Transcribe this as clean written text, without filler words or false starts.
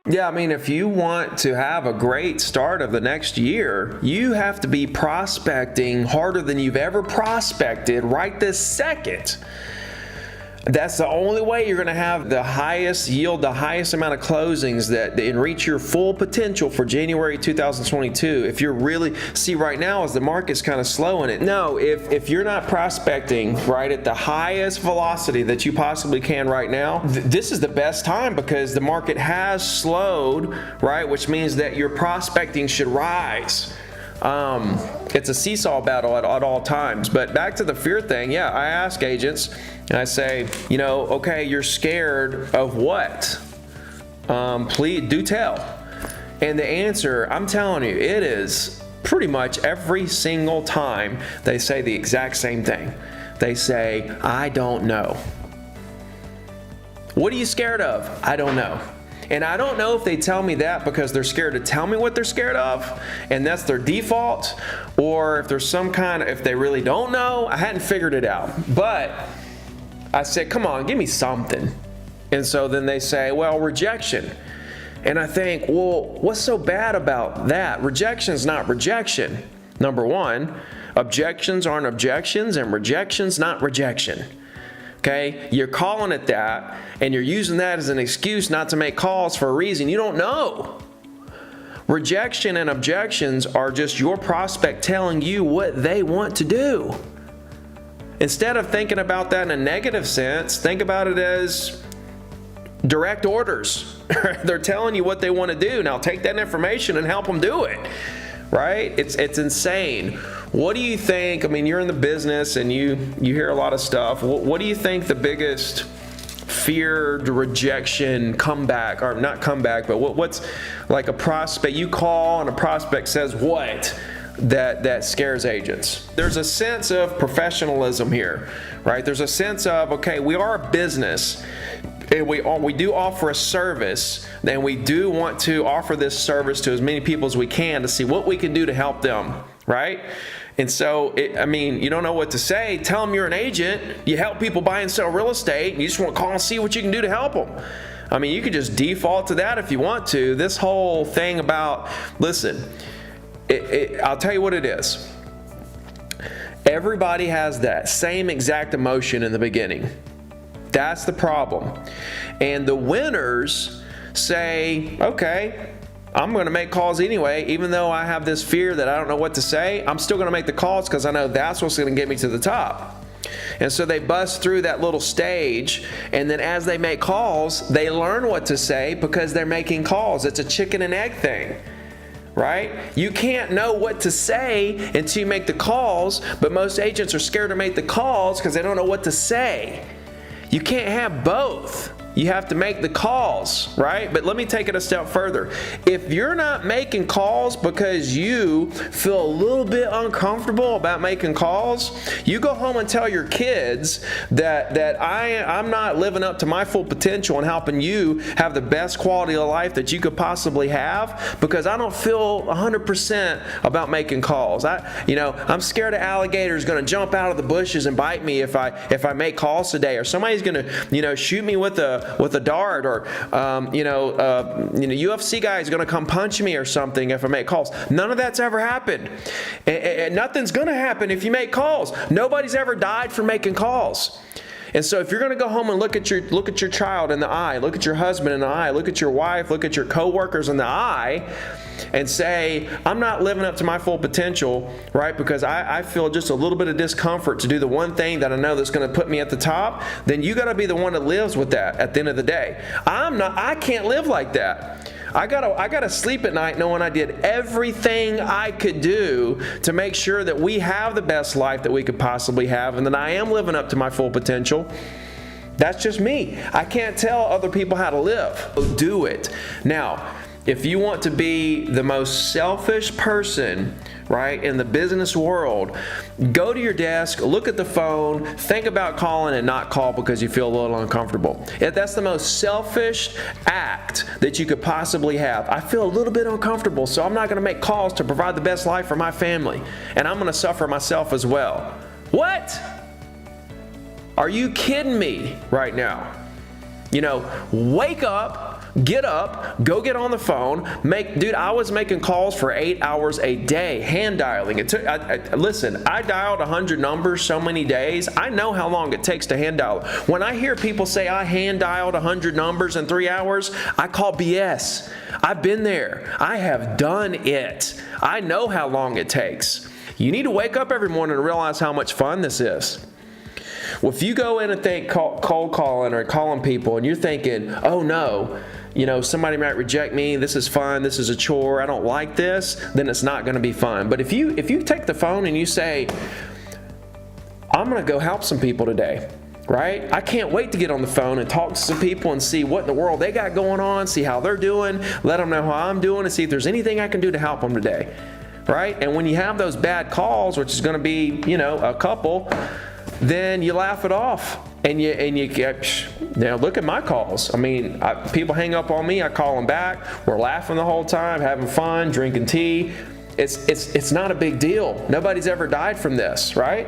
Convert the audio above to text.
Yeah, I mean, if you want to have a great start of the next year, you have to be prospecting harder than you've ever prospected right this second. That's the only way you're going to have the highest yield, the highest amount of closings and reach your full potential for January 2022. If you're really, see right now as the market's kind of slowing it. No, if you're not prospecting right at the highest velocity that you possibly can right now, this is the best time because the market has slowed, right? Which means that your prospecting should rise. It's a seesaw battle at all times. But back to the fear thing, yeah, I ask agents and I say, okay, you're scared of what? Please do tell. And the answer, I'm telling you, it is pretty much every single time they say the exact same thing. They say, I don't know. What are you scared of? I don't know. And I don't know if they tell me that because they're scared to tell me what they're scared of, and that's their default, or if there's if they really don't know. I hadn't figured it out. But I said, come on, give me something. And so then they say, well, rejection. And I think, well, what's so bad about that? Rejection is not rejection. Number one, objections aren't objections, and rejection's not rejection. Okay, you're calling it that, and you're using that as an excuse not to make calls for a reason you don't know. Rejection and objections are just your prospect telling you what they want to do. Instead of thinking about that in a negative sense, think about it as direct orders. They're telling you what they want to do. Now take that information and help them do it. Right? It's insane. What do you think? I mean, you're in the business and you hear a lot of stuff. What do you think the biggest fear, rejection, comeback, or not comeback, but what's like a prospect you call and a prospect says what that scares agents? There's a sense of professionalism here, right? There's a sense of, okay, we are a business. And we do offer a service, and we do want to offer this service to as many people as we can to see what we can do to help them, right? And so, you don't know what to say. Tell them you're an agent. You help people buy and sell real estate, and you just want to call and see what you can do to help them. I mean, you could just default to that if you want to. This whole thing about, listen, I'll tell you what it is. Everybody has that same exact emotion in the beginning. That's the problem. And the winners say, okay, I'm going to make calls anyway, even though I have this fear that I don't know what to say. I'm still going to make the calls because I know that's what's going to get me to the top. And so they bust through that little stage, and then as they make calls, they learn what to say because they're making calls. It's a chicken and egg thing. Right? You can't know what to say until you make the calls, but most agents are scared to make the calls because they don't know what to say. You can't have both. You have to make the calls, right? But let me take it a step further. If you're not making calls because you feel a little bit uncomfortable about making calls, you go home and tell your kids that I'm not living up to my full potential and helping you have the best quality of life that you could possibly have because I don't feel 100% about making calls. I'm scared an alligator is going to jump out of the bushes and bite me if I make calls today, or somebody's going to shoot me with a dart, or UFC guy is going to come punch me or something if I make calls. None of that's ever happened, and nothing's going to happen if you make calls. Nobody's ever died for making calls. And so if you're going to go home and look at your child in the eye, look at your husband in the eye, look at your wife, look at your coworkers in the eye, and say, I'm not living up to my full potential, right? Because I feel just a little bit of discomfort to do the one thing that I know that's going to put me at the top, then you got to be the one that lives with that at the end of the day. I can't live like that. I gotta sleep at night knowing I did everything I could do to make sure that we have the best life that we could possibly have, and that I am living up to my full potential. That's just me. I can't tell other people how to live. Do it. Now, if you want to be the most selfish person, right, in the business world, go to your desk, look at the phone, think about calling and not call because you feel a little uncomfortable. That's the most selfish act that you could possibly have. I feel a little bit uncomfortable, so I'm not going to make calls to provide the best life for my family, and I'm going to suffer myself as well. What? Are you kidding me right now? Wake up, get up, go get on the phone, dude, I was making calls for 8 hours a day, hand dialing. It took, listen, I dialed 100 numbers so many days. I know how long it takes to hand dial. When I hear people say I hand dialed 100 numbers in 3 hours, I call BS. I've been there. I have done it. I know how long it takes. You need to wake up every morning and realize how much fun this is. Well, if you go in and think cold calling or calling people and you're thinking, oh no, somebody might reject me, this is fun, this is a chore, I don't like this, then it's not going to be fun. But if you take the phone and you say, I'm going to go help some people today, right? I can't wait to get on the phone and talk to some people and see what in the world they got going on, see how they're doing, let them know how I'm doing, and see if there's anything I can do to help them today, right? And when you have those bad calls, which is going to be, a couple, then you laugh it off. And you look at my calls. I mean, people hang up on me, I call them back. We're laughing the whole time, having fun, drinking tea. It's not a big deal. Nobody's ever died from this, right?